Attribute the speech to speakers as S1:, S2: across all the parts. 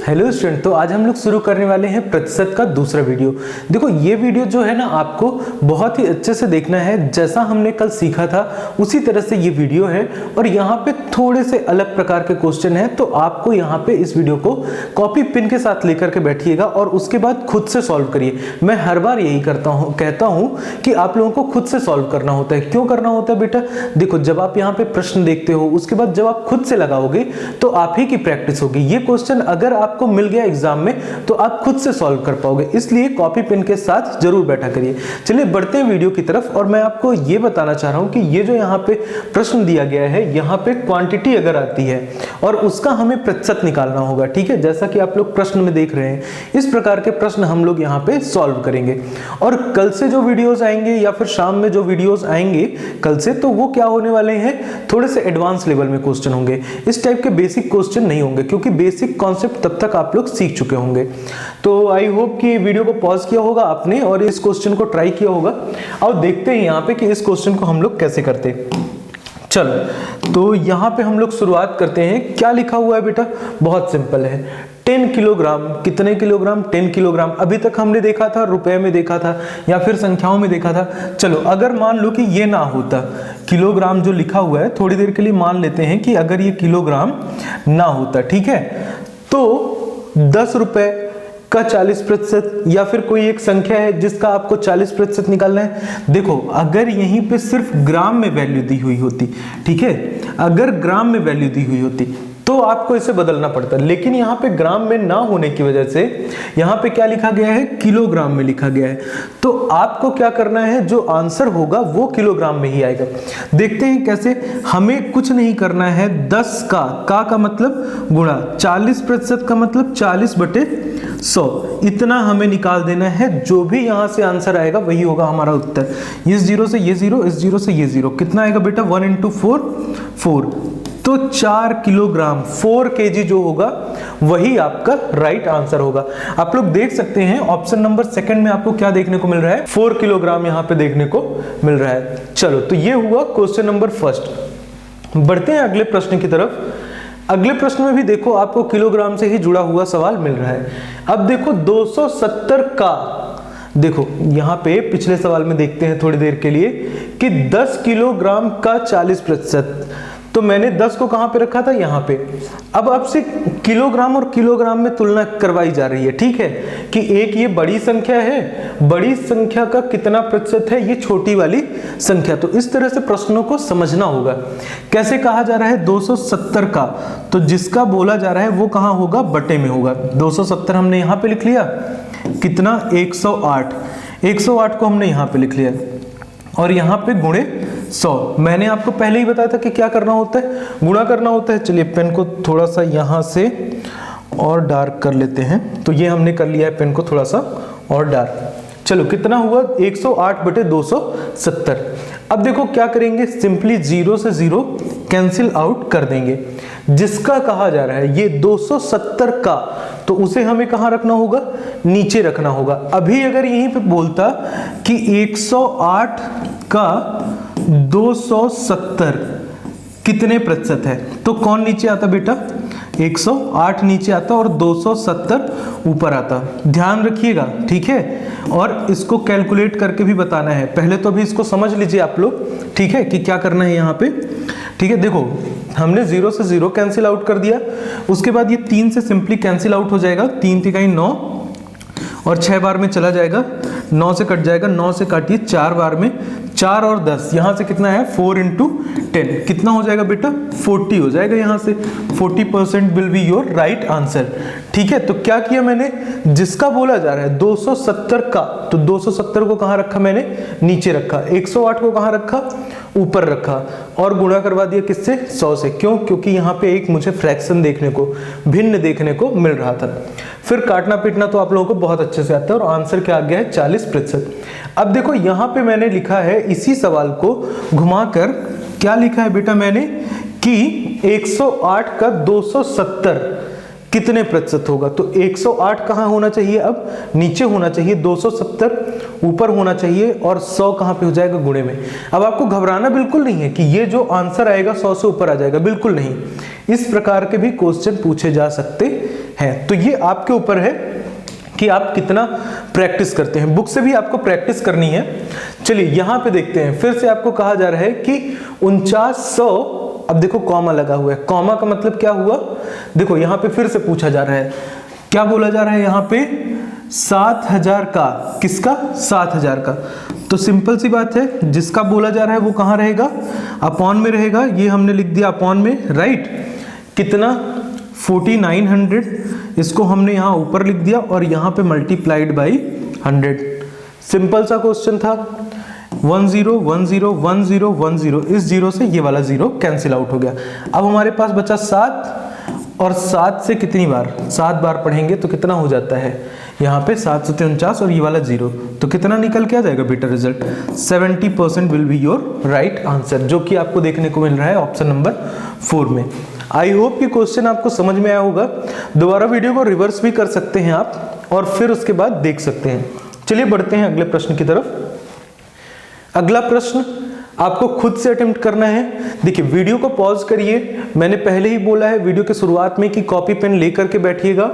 S1: Hello student, तो आज हम लोग शुरू करने वाले हैं प्रतिशत का दूसरा वीडियो। देखो ये वीडियो जो है ना आपको बहुत ही अच्छे से देखना है। जैसा हमने कल सीखा था उसी तरह से ये वीडियो है और यहाँ पे थोड़े से अलग प्रकार के क्वेश्चन हैं, तो आपको यहाँ पे इस वीडियो को कॉपी पेन के साथ लेकर के बैठिएगा और उसके बाद खुद से सॉल्व करिए। मैं हर बार यही कहता हूँ कि आप लोगों को खुद से सॉल्व करना होता है। क्यों करना होता है बेटा? देखो जब आप यहाँ पे प्रश्न देखते हो उसके बाद जब आप खुद से लगाओगे तो आप ही की प्रैक्टिस होगी। ये क्वेश्चन अगर आपको मिल गया एग्जाम में तो आप खुद से सॉल्व कर पाओगे, इसलिए कॉपी पेन के साथ जरूर बैठा करिए। चलिए बढ़ते हैं वीडियो की तरफ और मैं आपको ये बताना चाह रहा हूं कि ये जो यहाँ पे प्रश्न दिया गया है, यहाँ पे क्वांटिटी अगर आती है और उसका हमें प्रतिशत निकालना होगा। ठीक है, जैसा कि आप लोग प्रश्न में देख रहे हैं इस प्रकार के प्रश्न हम लोग यहाँ पे सॉल्व करेंगे। और कल से जो वीडियोज आएंगे या फिर शाम में जो वीडियोज आएंगे कल से, तो वो क्या होने वाले हैं, थोड़े से एडवांस लेवल में क्वेश्चन होंगे। इस टाइप के बेसिक क्वेश्चन नहीं होंगे क्योंकि बेसिक कॉन्सेप्ट तब तक आप लोग सीख चुके होंगे। तो आई होप कि वीडियो को पॉज किया होगा आपने और इस क्वेश्चन को ट्राई किया होगा। अब देखते हैं यहाँ पे कि इस क्वेश्चन को हम लोग कैसे करते हैं। चलो तो यहाँ पे हम लोग शुरुआत करते हैं। क्या लिखा हुआ है बेटा? बहुत सिंपल है, 10 किलोग्राम। कितने किलोग्राम? 10 किलोग्राम। अभी तक हमने देखा था रुपए में देखा था या फिर संख्याओं में देखा था। चलो अगर मान लो कि ये ना होता, किलोग्राम जो लिखा हुआ है, थोड़ी देर के लिए मान लेते हैं कि अगर ये किलोग्राम ना होता, ठीक है, तो 10 रुपए का 40% या फिर कोई एक संख्या है जिसका आपको 40% निकालना है। देखो अगर यहीं पे सिर्फ ग्राम में वैल्यू दी हुई होती, ठीक है, अगर ग्राम में वैल्यू दी हुई होती तो आपको इसे बदलना पड़ता, लेकिन यहाँ पे ग्राम में ना होने की वजह से यहाँ पे क्या लिखा गया है, किलोग्राम में लिखा गया है। तो आपको क्या करना है, जो आंसर होगा वो किलोग्राम में ही आएगा। देखते हैं कैसे। हमें कुछ नहीं करना है, 10 का मतलब गुणा, 40% का मतलब 40/100, इतना हमें निकाल देना है। जो भी यहाँ से आंसर आएगा वही होगा हमारा उत्तर। इस जीरो से ये जीरो, इस जीरो से ये जीरो, कितना आएगा बेटा? 1 × 4 4, तो 4 किलोग्राम, 4 kg जो होगा वही आपका राइट आंसर होगा। आप लोग देख सकते हैं ऑप्शन नंबर सेकंड में आपको क्या देखने को मिल रहा है, 4 किलोग्राम यहाँ पे देखने को मिल रहा है। चलो तो ये हुआ क्वेश्चन नंबर फर्स्ट। बढ़ते हैं अगले प्रश्न की तरफ। अगले प्रश्न में भी देखो आपको किलोग्राम से ही जुड़ा हुआ सवाल मिल रहा है। अब देखो 270 का, देखो यहाँ पे पिछले सवाल में देखते हैं थोड़ी देर के लिए कि 10 किलोग्राम का 40%, तो मैंने 10 को कहां पे रखा था, यहाँ पे। अब आपसे किलोग्राम और किलोग्राम में तुलना करवाई जा रही है, ठीक है, कि एक ये बड़ी संख्या है, बड़ी संख्या का कितना प्रतिशत है, ये छोटी वाली संख्या। तो इस तरह से प्रश्नों को समझना होगा। कैसे कहा जा रहा है 270 का, तो जिसका बोला जा रहा है वो कहां होगा, बटे में होगा। 270 हमने यहाँ पे लिख लिया, कितना, 108, 108 को हमने यहाँ पे लिख लिया और यहाँ पे गुणे 100। मैंने आपको पहले ही बताया था कि क्या करना होता है, गुणा करना होता है। चलिए पेन को थोड़ा सा यहाँ से और डार्क कर लेते हैं। तो ये हमने कर लिया है, पेन को थोड़ा सा और डार्क। चलो कितना हुआ, 108/270। अब देखो क्या करेंगे, सिंपली 0 से 0 कैंसिल आउट कर देंगे। जिसका कहा जा रहा है ये 270 का, तो उसे हमें कहां रखना होगा, नीचे रखना होगा। अभी अगर यहीं पे बोलता कि 108 का 270 कितने प्रतिशत है, तो कौन नीचे आता बेटा, 108 नीचे आता और 270 ऊपर आता। ध्यान रखिएगा, ठीक है, और इसको कैलकुलेट करके भी बताना है। पहले तो अभी इसको समझ लीजिए आप लोग, ठीक है, कि क्या करना है यहाँ पे। ठीक है, देखो हमने 0 से 0 कैंसिल आउट कर दिया, उसके बाद ये 3 से सिंपली कैंसिल आउट हो जाएगा, 3 × 9 और 6 बार में चला जाएगा, 9 से कट जाएगा, 9 से काटिए 4 बार में, 4 और 10, यहाँ से कितना है, 4 × 10, कितना हो जाएगा बेटा, 40 हो जाएगा। यहाँ से 40% will be your right answer. ठीक है, तो क्या किया मैंने, जिसका बोला जा रहा है 270 का, तो 270 को कहाँ रखा मैंने, नीचे रखा। 108 को कहाँ रखा, ऊपर रखा, और गुणा करवा दिया किससे, 100 से। क्यों? क्योंकि यहाँ पे एक मुझे फ्रैक्शन देखने को, भिन्न देखने को मिल रहा था। फिर काटना पीटना तो आप लोगों को बहुत अच्छे से आता है और आंसर क्या आ गया है, 40%। अब देखो यहाँ पे मैंने लिखा है, इसी सवाल को घुमाकर क्या लिखा है बेटा मैंने, कि 108 का 270 कितने प्रतिशत होगा। तो 108 कहाँ होना चाहिए, अब नीचे होना चाहिए, 270 ऊपर होना चाहिए और 100 कहाँ पे हो जाएगा, गुणे में। अब आपको घबराना बिल्कुल नहीं है कि ये जो आंसर आएगा 100 से ऊपर आ जाएगा, बिल्कुल नहीं। इस प्रकार के भी क्वेश्चन पूछे जा सकते हैं। तो ये आपके ऊपर है कि आप कितना प्रैक्टिस करते हैं। बुक से भी आपको प्रैक्टिस करनी है। चलिए यहां पे देखते हैं, फिर से आपको कहा जा रहा है कि 4900, अब देखो कॉमा लगा हुआ है, कॉमा का मतलब क्या हुआ, देखो यहां पे फिर से पूछा जा रहा है, क्या बोला जा रहा है यहां पे, 7000 का, किसका, 7000 का। तो सिंपल सी बात है, जिसका बोला जा रहा है वो कहां रहेगा, अपॉन में रहेगा, ये हमने लिख दिया अपॉन में, राइट। कितना, 4900, इसको हमने यहां ऊपर लिख दिया और यहां पे मल्टीप्लाइड बाई 100। सिंपल सा क्वेश्चन था। 10 10 10 10, इस जीरो से ये वाला जीरो कैंसिल आउट हो गया। अब हमारे पास बचा 7, और 7 से कितनी बार, 7 बार पढ़ेंगे तो कितना हो जाता है, यहाँ पे 7 से 49 और ये वाला जीरो, तो कितना निकल के आ जाएगा बेटा result, 70% will be your right answer, जो कि आपको देखने को मिल रहा है ऑप्शन नंबर 4 में। आई होप कि क्वेश्चन आपको समझ में आया होगा। दोबारा वीडियो को रिवर्स भी कर सकते हैं आप और फिर उसके बाद देख सकते हैं। चलिए बढ़ते हैं अगले प्रश्न की तरफ। अगला प्रश्न आपको खुद से अटेम्प्ट करना है। देखिए वीडियो को पॉज करिए, मैंने पहले ही बोला है वीडियो के शुरुआत में कि कॉपी पेन लेकर के बैठिएगा,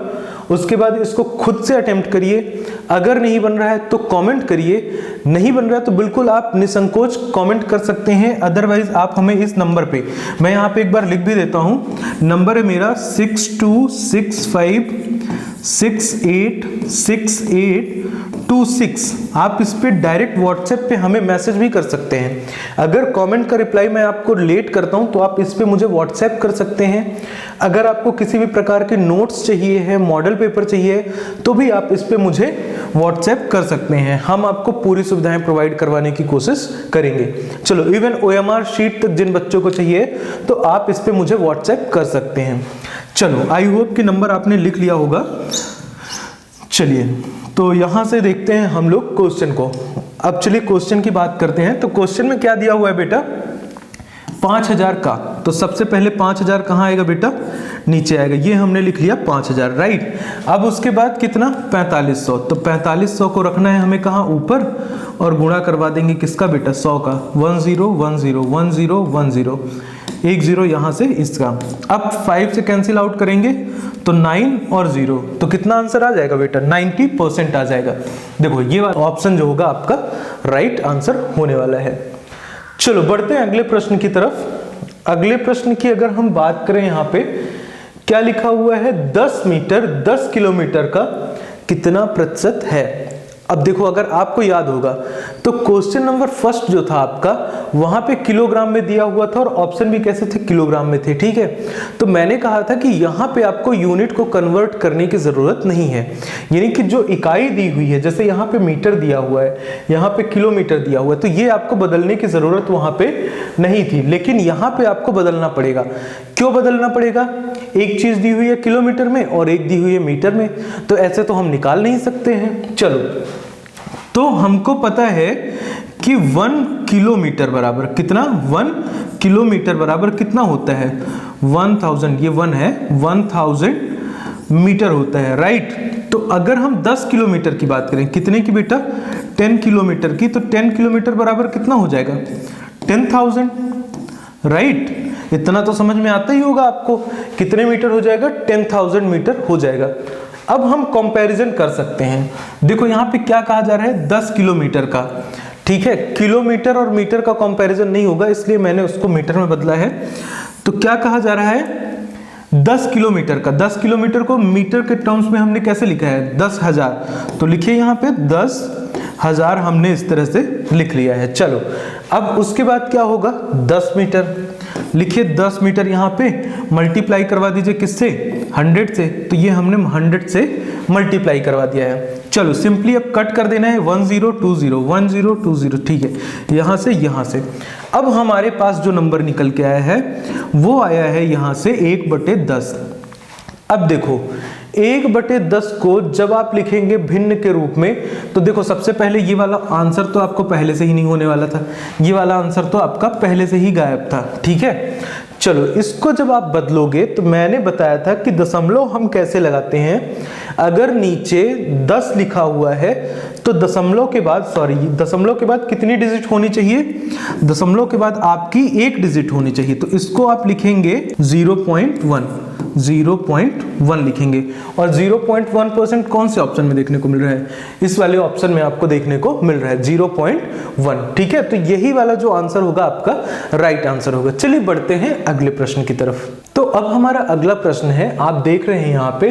S1: उसके बाद इसको खुद से अटेम्प्ट करिए। अगर नहीं बन रहा है तो कमेंट करिए, नहीं बन रहा है तो बिल्कुल आप निसंकोच कमेंट कर सकते हैं। अदरवाइज आप हमें इस नंबर पे, मैं यहाँ पे एक बार लिख भी देता हूँ, नंबर है मेरा 6265686826। आप इस पे डायरेक्ट व्हाट्सएप पे हमें मैसेज भी कर सकते हैं। अगर कमेंट का रिप्लाई मैं आपको लेट करता हूं तो आप इस पे मुझे व्हाट्सएप कर सकते हैं। अगर आपको किसी भी प्रकार के नोट्स चाहिए है, मॉडल पेपर चाहिए, तो भी आप इस पे मुझे व्हाट्सएप कर सकते हैं। हम आपको पूरी सुविधाएं प्रोवाइड करवाने की कोशिश करेंगे। चलो इवन OMR शीट तक जिन बच्चों को चाहिए तो आप इस पे मुझे व्हाट्सएप कर सकते हैं। चलो आई होप कि नंबर आपने लिख लिया होगा। चलिए तो यहां से देखते हैं हम लोग क्वेश्चन को। अब चलिए क्वेश्चन की बात करते हैं। तो क्वेश्चन में क्या दिया हुआ है बेटा, 5000 का। तो सबसे पहले 5000 कहाँ आएगा बेटा, नीचे आएगा, ये हमने लिख लिया 5000, राइट। अब उसके बाद कितना, 4500। तो 4500 को रखना है हमें कहाँ, ऊपर, और गुणा करवा देंगे किसका बेटा, 100 का। 10 10 10 10, एक जीरो यहां से इसका। अब 5 से कैंसिल आउट करेंगे तो 9 और 0, तो कितना आंसर आ जाएगा बेटा, 90% आ जाएगा। देखो ये वाला ऑप्शन जो होगा आपका राइट आंसर होने वाला है। चलो बढ़ते हैं अगले प्रश्न की तरफ। अगले प्रश्न की अगर हम बात करें, यहाँ पे क्या लिखा हुआ है, 10 मीटर 10 किलोमीटर का कितना प्रतिशत है। अब देखो अगर आपको याद होगा तो क्वेश्चन नंबर फर्स्ट जो था आपका, वहां पे किलोग्राम में दिया हुआ था और ऑप्शन भी कैसे थे, किलोग्राम में थे, ठीक है। तो मैंने कहा था कि यहाँ पे आपको यूनिट को कन्वर्ट करने की जरूरत नहीं है, यानी कि जो इकाई दी हुई है, जैसे यहाँ पे मीटर दिया हुआ है, यहाँ पे किलोमीटर दिया हुआ है, तो ये आपको बदलने की जरूरत वहां पे नहीं थी, लेकिन यहाँ पे आपको बदलना पड़ेगा। क्यों बदलना पड़ेगा, एक चीज दी हुई है किलोमीटर में और एक दी हुई है मीटर में, तो ऐसे तो हम निकाल नहीं सकते हैं। चलो तो हमको पता है कि 1 किलोमीटर बराबर कितना, 1 किलोमीटर बराबर कितना होता है, 1000, ये 1 है, 1000 मीटर होता है, राइट। तो अगर हम 10 किलोमीटर की बात करें, कितने की बेटा, 10 किलोमीटर की, तो 10 किलोमीटर बराबर कितना हो जाएगा, 10,000, राइट। इतना तो समझ में आता ही होगा आपको, कितने मीटर हो जाएगा, 10,000 मीटर हो जाएगा। अब हम कंपैरिजन कर सकते हैं। देखो यहाँ पे क्या कहा जा रहा है, 10 किलोमीटर का, ठीक है। किलोमीटर और मीटर का कंपैरिजन नहीं होगा, इसलिए मैंने उसको मीटर में बदला है। तो क्या कहा जा रहा है, 10 किलोमीटर का, 10 किलोमीटर को मीटर के टर्म्स में हमने कैसे लिखा है, 10,000। तो लिखिए यहाँ पे 10,000 हमने इस तरह से लिख लिया है। चलो अब उसके बाद क्या होगा, 10 मीटर लिखिए, 10 मीटर यहाँ पे मल्टीप्लाई करवा दीजिए किससे, 100 से। तो ये हमने 100 से मल्टीप्लाई करवा दिया है। चलो सिंपली अब कट कर देना है, 1020 1020, ठीक है, यहाँ से यहाँ से। अब हमारे पास जो नंबर निकल के आया है वो आया है यहाँ से 1/10। अब देखो 1/10 को जब आप लिखेंगे भिन्न के रूप में, तो देखो सबसे पहले ये वाला आंसर तो आपको पहले से ही नहीं होने वाला था, ये वाला आंसर तो आपका पहले से ही गायब था, ठीक है। चलो इसको जब आप बदलोगे, तो मैंने बताया था कि दशमलव हम कैसे लगाते हैं। अगर नीचे 10 लिखा हुआ है तो दशमलव के बाद, दशमलव के बाद कितनी डिजिट होनी चाहिए, दशमलव के बाद आपकी 1 डिजिट होनी चाहिए। तो इसको आप लिखेंगे 0.1, 0.1 लिखेंगे। और 0.1% कौन से ऑप्शन में देखने को मिल रहा है? इस वाले ऑप्शन में आपको देखने को मिल रहा है 0.1। ठीक है, तो यही वाला जो आंसर होगा आपका राइट आंसर होगा। चलिए बढ़ते हैं अगले प्रश्न की तरफ। तो अब हमारा अगला प्रश्न है, आप देख रहे हैं यहाँ पे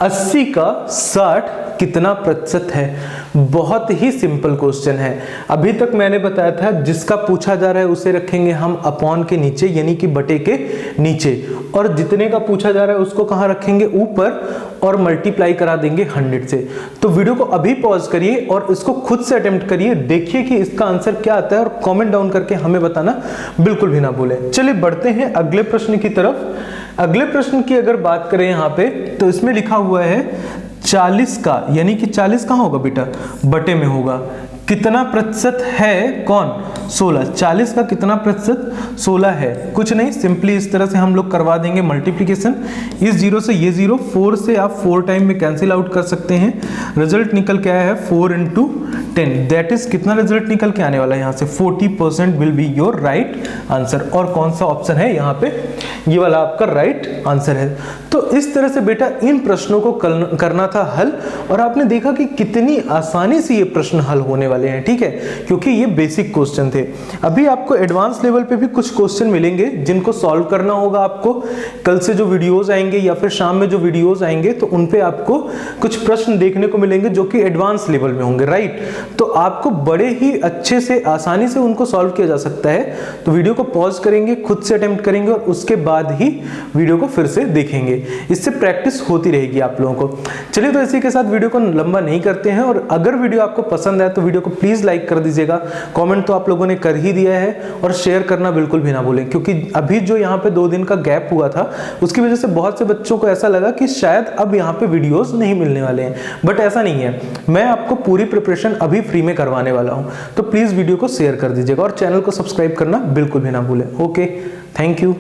S1: 80 का 60 कितना प्रतिशत है? बहुत ही सिंपल क्वेश्चन है। अभी तक मैंने बताया था जिसका पूछा जा रहा है उसे रखेंगे हम अपॉन के नीचे, यानी कि बटे के नीचे, और जितने का पूछा जा रहा है उसको कहाँ रखेंगे? ऊपर, और मल्टीप्लाई करा देंगे 100 से। तो वीडियो को अभी पॉज करिए और इसको खुद से अटेम्प्ट करिए, देखिए कि इसका आंसर क्या आता है और कमेंट डाउन करके हमें बताना बिल्कुल भी ना भूलें। चलिए बढ़ते हैं अगले प्रश्न की तरफ। अगले प्रश्न की अगर बात करें यहाँ पे, तो इसमें लिखा हुआ है 40 का, यानी कि 40 कहाँ होगा बेटा? बटे में होगा। कितना प्रतिशत है? कौन? 16। 40 का कितना प्रतिशत? 16 है। कुछ नहीं, सिंपली इस तरह से हम लोग करवा देंगे मल्टीप्लिकेशन। इस 0 से ये 0, 4 से आप 4 टाइम में कैंसिल आउट कर सकते हैं। रिजल्ट निकल के आया है 4 × 10, दैट इज कितना रिजल्ट निकल के आने वाला है यहाँ से? 40% will be your right answer. और कौन सा ऑप्शन है यहाँ पे? ये वाला आपका राइट आंसर है। तो इस तरह से बेटा इन प्रश्नों को करना था हल, और आपने देखा कि कितनी आसानी से ये प्रश्न हल होने वाले हैं। ठीक है, क्योंकि ये बेसिक क्वेश्चन थे। अभी आपको एडवांस लेवल पे भी कुछ क्वेश्चन मिलेंगे जिनको सॉल्व करना होगा आपको। कल से जो वीडियोस आएंगे या फिर शाम में जो वीडियोस आएंगे, तो उन पे आपको कुछ प्रश्न देखने को मिलेंगे जो कि एडवांस लेवल में होंगे, राइट? तो आपको बड़े ही अच्छे से आसानी से उनको सॉल्व किया जा सकता है। तो वीडियो को पॉज करेंगे, खुद से अटेम्प्ट करेंगे और उसके बाद ही वीडियो को फिर से देखेंगे। इससे प्रैक्टिस होती रहेगी आप लोगों को। चलिए, तो इसी के साथ वीडियो को लंबा नहीं करते हैं, और अगर वीडियो आपको पसंद आए तो वीडियो को प्लीज लाइक कर दीजिएगा। कमेंट तो आप लोगों ने कर ही दिया है, और शेयर करना बिल्कुल भी ना भूलें, क्योंकि अभी जो यहाँ पे 2 दिन का गैप हुआ था उसकी वजह से बहुत से बच्चों को ऐसा लगा कि शायद अब यहाँ पे वीडियोस नहीं मिलने वाले हैं, बट ऐसा नहीं है। मैं आपको पूरी प्रिपरेशन अभी फ्री में करवाने वाला हूँ। तो प्लीज वीडियो को शेयर कर दीजिएगा और चैनल को सब्सक्राइब करना बिल्कुल भी ना भूलें। Okay, thank you.